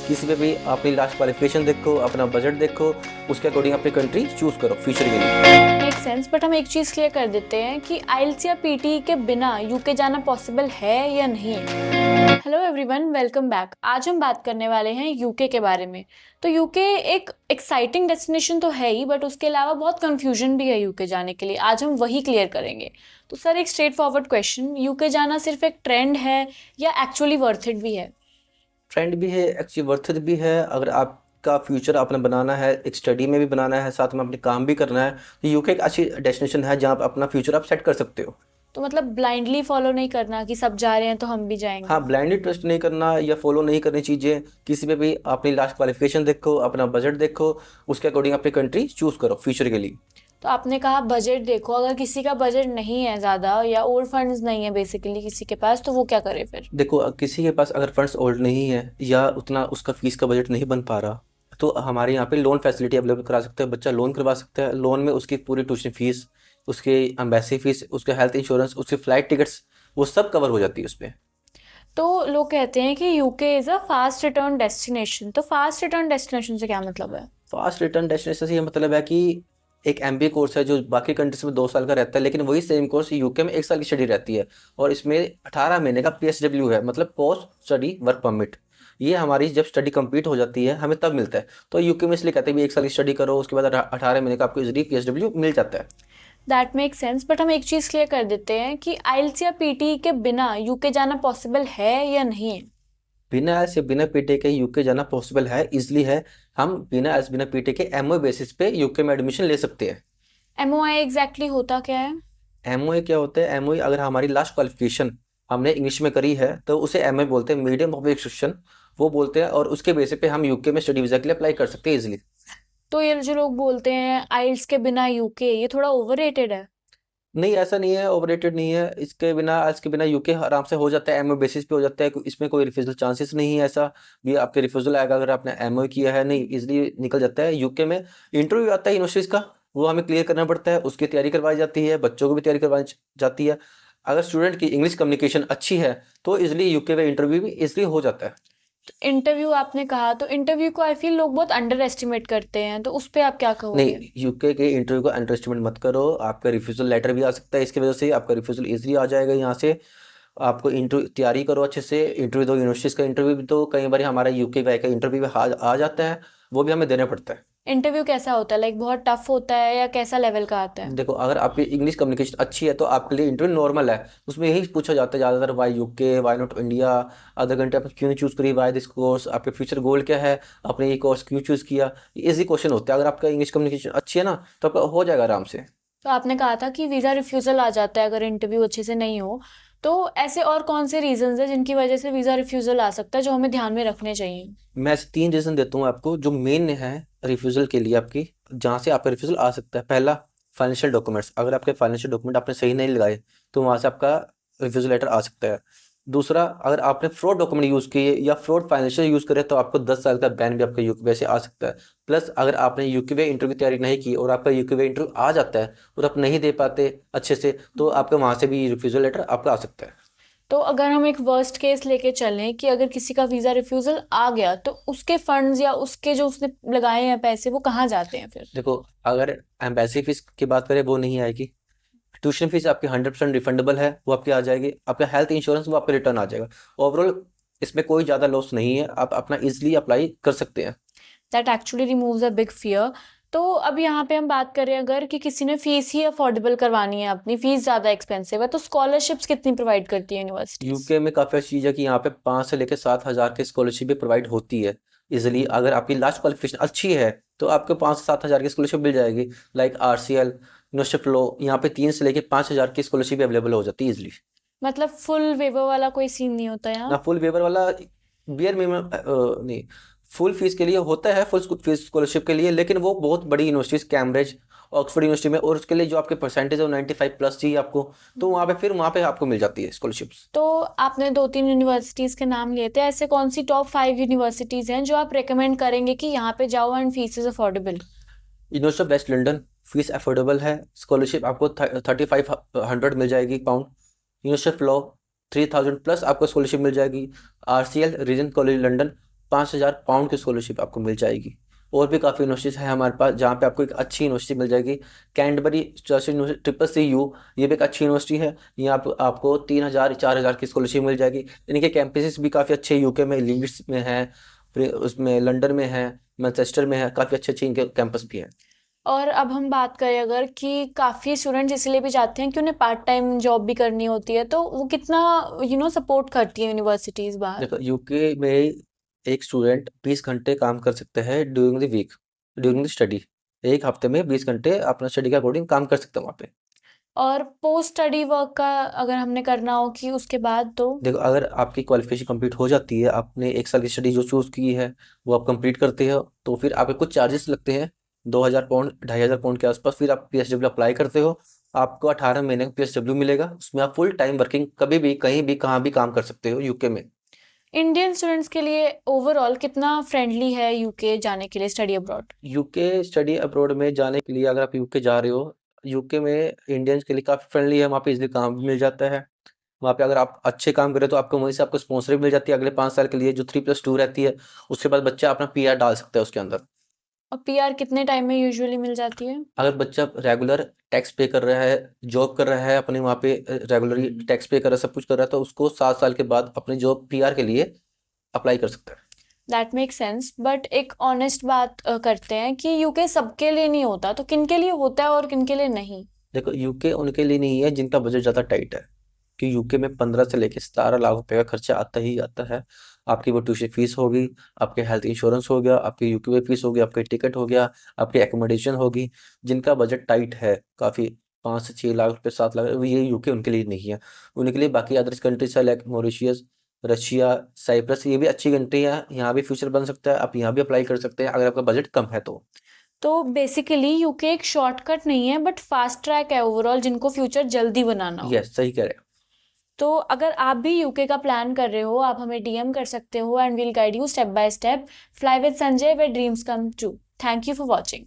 किसी पे भी अपनी लास्ट क्वालिफिकेशन देखो, अपना बजट देखो, उसके अकॉर्डिंग अपनी कंट्री चूज करो फ्यूचर के लिए। मेक सेंस, बट हम एक चीज़ क्लियर कर देते हैं कि आइल्स या पीटी के बिना यूके जाना पॉसिबल है या नहीं है। Hello everyone, welcome back. आज हम बात करने वाले हैं यूके के बारे में। तो यूके एक एक्साइटिंग डेस्टिनेशन तो है ही, बट उसके अलावा बहुत कंफ्यूजन भी है यूके जाने के लिए। आज हम वही क्लियर करेंगे। तो सर, एक स्ट्रेट फॉरवर्ड क्वेश्चन, यूके जाना सिर्फ एक ट्रेंड है या एक्चुअली वर्थ इट भी है? ट्रेंड भी है, एक्चुअली वर्थ इट भी है। अगर आपका फ्यूचर अपना बनाना है, एक स्टडी में भी बनाना है, साथ में अपने काम भी करना है, तो यूके एक अच्छी डेस्टिनेशन है जहाँ आप अपना फ्यूचर आप सेट कर सकते हो। तो मतलब ब्लाइंडली फॉलो नहीं करना कि सब जा रहे हैं तो हम भी जाएंगे। हाँ, ब्लाइंडली ट्रस्ट नहीं करना या फॉलो नहीं करनी चीज़ें। किसी पे भी अपनी लास्ट क्वालिफिकेशन देखो, अपना बजट देखो, उसके अकॉर्डिंग अपनी कंट्री चूज करो फ्यूचर के लिए। तो आपने कहा बजट देखो, अगर किसी का बजट नहीं है ज़्यादा या और फंड्स नहीं है बेसिकली किसी के पास, तो वो क्या करे फिर? देखो, किसी के पास अगर फंड्स ओल्ड नहीं है या उतना उसका फीस का बजट नहीं बन पा रहा, तो हमारे यहाँ पे लोन फैसिलिटी अवेलेबल करा सकते हैं। बच्चा लोन करवा सकता है। लोन में उसकी पूरी ट्यूशन फीस, उसके एम्बेसी फीस, उसके हेल्थ इंश्योरेंस, उसकी फ़्लाइट टिकट्स, वो सब कवर हो जाती है उसपे। तो लोग कहते हैं कि UK is a fast return destination. तो फास्ट रिटर्न डेस्टिनेशन से क्या मतलब है? फास्ट रिटर्न डेस्टिनेशन से ये मतलब है कि एक एमबीए कोर्स है जो बाकी कंट्रीज में 2 साल का रहता है, लेकिन वही सेम कोर्स यूके में 1 साल की स्टडी रहती है। और इसमें 18 महीने का पीएसडब्ल्यू है, मतलब पोस्ट स्टडी वर्क परमिट। ये हमारी जब स्टडी कंप्लीट हो जाती है हमें तब मिलता है। तो यूके में इसलिए कहते हैं भी 1 साल की स्टडी करो, उसके बाद 18 महीने का आपको इजीली पीएसडब्ल्यू मिल जाता है। दैट मेक सेंस, बट हम एक चीज़ क्लियर कर देते हैं कि आइल्स या पीटी के बिना यूके जाना पॉसिबल है या नहीं है? बिना एल्स या बिना पीटे के यूके जाना पॉसिबल है, इजली है। हम बिना एल्स बिना पीटे के एमओ बेसिस पे यूके में एडमिशन ले सकते हैं। एमओआई एग्जैक्टली होता क्या है? एमओए क्या होता है? एमओए अगर हमारी लास्ट क्वालिफिकेशन हमने इंग्लिश में करी है तो उसे एमओए बोलते हैं, मीडियम ऑफ इंस्ट्रक्शन वो बोलते हैं। और उसके बेसिस पे हम यूके में स्टडी वीज़ा के लिए अप्लाई कर सकते हैं इजीली। तो ये जो लोग बोलते हैं आइल्स के बिना यूके, ये थोड़ा ओवररेटेड है। नहीं, ऐसा नहीं है, ओवररेटेड नहीं है। इसके बिना, आज के बिना यूके आराम से हो जाता है, एमओए बेसिस पे हो जाता है। इसमें कोई रिफ्यूजल चांसेस नहीं है। ऐसा भी आपके रिफ्यूजल आएगा अगर आपने एमओए किया है, नहीं, इजीली निकल जाता है। यूके में इंटरव्यू आता है यूनिवर्सिटीज़ का, वो हमें क्लियर करना पड़ता है, उसकी तैयारी करवाई जाती है, बच्चों को भी तैयारी करवाई जाती है। अगर स्टूडेंट की इंग्लिश कम्युनिकेशन अच्छी है तो इजीली यूके में इंटरव्यू भी इजीली हो जाता है। इंटरव्यू आपने कहा, तो इंटरव्यू को आई फील लोग बहुत अंडर एस्टिमेट करते हैं, तो उस पे आप क्या कहोगे? नहीं, यूके के इंटरव्यू को अंडर एस्टिमेट मत करो। आपका रिफ्यूजल लेटर भी आ सकता है, इसकी वजह से आपका रिफ्यूजल इजीली आ जाएगा यहाँ से। आपको इंटरव्यू तैयारी करो अच्छे से, इंटरव्यू दो, यूनिवर्सिटीज़ का इंटरव्यू भी दो। कई बार हमारा यूके वाई का इंटरव्यू भी आ जाता है, वो भी हमें देना पड़ता है। इंटरव्यू कैसा होता है? लाइक बहुत टफ होता है या कैसा लेवल का आता है? देखो, अगर आपकी इंग्लिश कम्युनिकेशन अच्छी है तो आपके लिए इंटरव्यू नॉर्मल है। उसमें यही पूछा जाता है ज़्यादातर, why UK, why not India, other country आपने क्यों चूज़ करी, वाई दिस कोर्स, आपके फ्यूचर गोल क्या है, आपने ये कोर्स क्यों चूज़ किया। इजी क्वेश्चन होते हैं। अगर आपका इंग्लिश कम्युनिकेशन अच्छी है ना तो आपका हो जाएगा आराम से। तो आपने कहा था कि वीज़ा रिफ्यूज़ल आ जाता है अगर इंटरव्यू अच्छे से नहीं हो। तो ऐसे और कौन से रीजंस हैं जिनकी वजह से वीज़ा रिफ्यूज़ल आ सकता है, जो हमें ध्यान में रखने चाहिए? मैं ऐसे 3 रीज़न देता हूँ आपको जो मेन है रिफ्यूज़ल के लिए आपकी, जहाँ से आपका रिफ्यूज़ल आ सकता है। पहला, फाइनेंशियल डॉक्यूमेंट्स। अगर आपके फाइनेंशियल डॉक्यूमेंट आपने सही नहीं लगाए तो वहाँ से आपका रिफ्यूज़ल लेटर आ सकता है। दूसरा, अगर आपने फ्रॉड डॉक्यूमेंट यूज़ किए या फ्रॉड फाइनेंशियल यूज़ करे तो आपको 10 साल का बैन भी आपका यूके से आ सकता है। प्लस अगर आपने यूके इंटरव्यू की तैयारी नहीं की और आपका यूके इंटरव्यू आ जाता है और आप नहीं दे पाते अच्छे से, तो आपका वहाँ से भी रिफ्यूज़ल लेटर आपका आ सकता है। तो अगर हम एक वर्स्ट केस लेके चलें कि अगर किसी का वीज़ा रिफ्यूज़ल आ गया, तो उसके फंड्स या उसके जो उसने लगाए हैं पैसे, वो कहाँ जाते हैं फिर? देखो, अगर एम्बेसी फीस की बात करें वो नहीं आएगी। ट्यूशन फीस आपकी 100% रिफंडेबल है, वो आपकी आ जाएगी। आपका हेल्थ इंश्योरेंस वो आपका रिटर्न आ जाएगा। ओवरऑल इसमें कोई ज़्यादा लॉस नहीं है, आप अपना इजीली अप्लाई कर सकते हैं। That actually removes a big fear. तो अब यहाँ पे हम बात करें अगर कि किसी ने फीस ही अफोर्डेबल करवानी है, अपनी फीस ज़्यादा एक्सपेंसिव है, तो स्कॉलरशिप्स कितनी प्रोवाइड करती है यूनिवर्सिटीज़? यूके में काफ़ी अच्छी चीज़ है कि यहाँ पे 5 से लेकर 7 हज़ार की स्कॉलरशिप भी प्रोवाइड होती है इजीली। अगर आपकी लास्ट क्वालिफिकेशन अच्छी है तो आपको 5 से 7 हज़ार की स्कॉलरशिप मिल जाएगी। लाइक आरसीएल, यूनिवर्सिटी लॉ, यहाँ पे 3 से लेकर 5 हज़ार की स्कॉलरशिप भी अवेलेबल हो जाती है इजीली। मतलब फुल वेवर वाला कोई सीन नहीं होता ना यहाँ? फुल वेवर वाला, बियर मिनिमम नहीं, फुल फीस के लिए होता है, फुल फीस स्कॉलरशिप के लिए, लेकिन वो बहुत बड़ी यूनिवर्सिटीज, कैम्ब्रिज, ऑक्सफोर्ड यूनिवर्सिटी में, और उसके लिए जो आपके परसेंटेज है वो 95+ चाहिए आपको, तो वहाँ पे आपको मिल जाती है स्कॉलरशिप्स। तो आपने 2-3 यूनिवर्सिटीज़ के नाम लिए थे, ऐसे कौन सी टॉप 5 यूनिवर्सिटीज़ हैं जो आप रेकमेंड करेंगे कि यहाँ पे जाओ and fees is affordable? University of West London, fees affordable है, स्कॉलरशिप आपको 3500 मिल जाएगी pound. University of law 3000 plus आपको स्कॉलरशिप मिल जाएगी। RCL, Regent college London, 5,000 pound की स्कॉलरशिप आपको मिल जाएगी। और भी काफ़ी यूनिवर्सिटीज़ हैं हमारे पास जहाँ पे आपको एक अच्छी यूनिवर्सिटी मिल जाएगी। कैडबरी ट्रिपल सी यू, ये भी एक अच्छी यूनिवर्सिटी है। यहाँ पे आपको 3,000 4,000 की स्कॉलरशिप मिल जाएगी। इनके कैंपसेस भी काफ़ी अच्छे यूके में, लीड्स में है, फिर उसमें लंदन में है, मैनचेस्टर में है, काफ़ी अच्छे अच्छे इनके कैंपस भी हैं। और अब हम बात करें अगर कि काफ़ी स्टूडेंट्स इसलिए भी जाते हैं कि उन्हें पार्ट टाइम जॉब भी करनी होती है, तो वो कितना सपोर्ट करती है यूनिवर्सिटीज़ बाहर? देखो यूके में एक स्टूडेंट 20 घंटे काम कर सकते हैं during the week, during the study. एक हफ्ते में 20 घंटे अपना स्टडी के अकॉर्डिंग काम कर सकते हैं वहाँ पे। और पोस्ट स्टडी वर्क का अगर हमने करना हो कि उसके बाद तो देखो अगर आपकी क्वालिफिकेशन कंप्लीट हो जाती है, आपने 1 साल की स्टडी जो चूज़ की है वो आप कंप्लीट करते हो, तो फिर आपके कुछ चार्जेस लगते हैं 2,000 पाउंड 2,500 पाउंड के आसपास। फिर आप पीएसडब्ल्यू अप्लाई करते हो, आपको 18 महीने का पीएसडब्ल्यू मिलेगा। उसमें आप फुल टाइम वर्किंग कभी भी कहीं भी कहाँ भी काम कर सकते हो यूके में। इंडियन स्टूडेंट्स के लिए ओवरऑल कितना फ्रेंडली है यूके जाने के लिए study abroad? UK study abroad में जाने के लिए अगर आप यूके जा रहे हो, यूके में इंडियंस के लिए काफ़ी फ्रेंडली है। वहाँ पे इजीली काम भी मिल जाता है। वहाँ पे अगर आप अच्छे काम करें तो आपको वहीं से आपको स्पॉन्सर भी मिल जाती है अगले 5 साल के लिए, जो 3+2 रहती है। उसके बाद बच्चा अपना पीआर डाल सकता है उसके अंदर। और पीआर कितने टाइम में यूजुअली मिल जाती है? अगर बच्चा रेगुलर टैक्स पे कर रहा है, जॉब कर रहा है अपने वहाँ पे, रेगुलरली टैक्स पे कर रहा है, सब कुछ कर रहा है, तो उसको 7 साल के बाद अपने जॉब पीआर के लिए अप्लाई कर सकता है। दैट मेक सेंस, बट एक ऑनेस्ट बात करते हैं कि यूके सबके लिए नहीं होता, तो किन के लिए होता है और किन के लिए नहीं? देखो यूके उनके लिए नहीं है जिनका बजट ज़्यादा टाइट है, कि यूके में 15 से लेकर 17 लाख रुपए का खर्चा आता ही आता है। आपकी वो ट्यूशन फीस होगी, आपके हेल्थ इंश्योरेंस हो गया, आपकी यूके में फीस हो गई, आपकी टिकट हो गया, आपकी एकोमोडेशन होगी। जिनका बजट टाइट है काफ़ी, 5 से 6 लाख रुपए 7 लाख, ये यूके उनके लिए नहीं है। उनके लिए बाकी अदर्स कंट्रीज है लाइक मॉरिशियस, रशिया, साइप्रस, ये भी अच्छी कंट्री है। यहाँ भी फ्यूचर बन सकता है, आप यहाँ भी अप्लाई कर सकते हैं अगर आपका बजट कम है तो बेसिकली यूके एक शॉर्टकट नहीं है बट फास्ट ट्रैक है ओवरऑल जिनको फ्यूचर जल्दी बनाना हो। यस, सही कह रहे हैं। तो अगर आप भी यूके का प्लान कर रहे हो, आप हमें डीएम कर सकते हो and we'll guide you step by step. Fly with Sanjay, where dreams come true. Thank you for watching.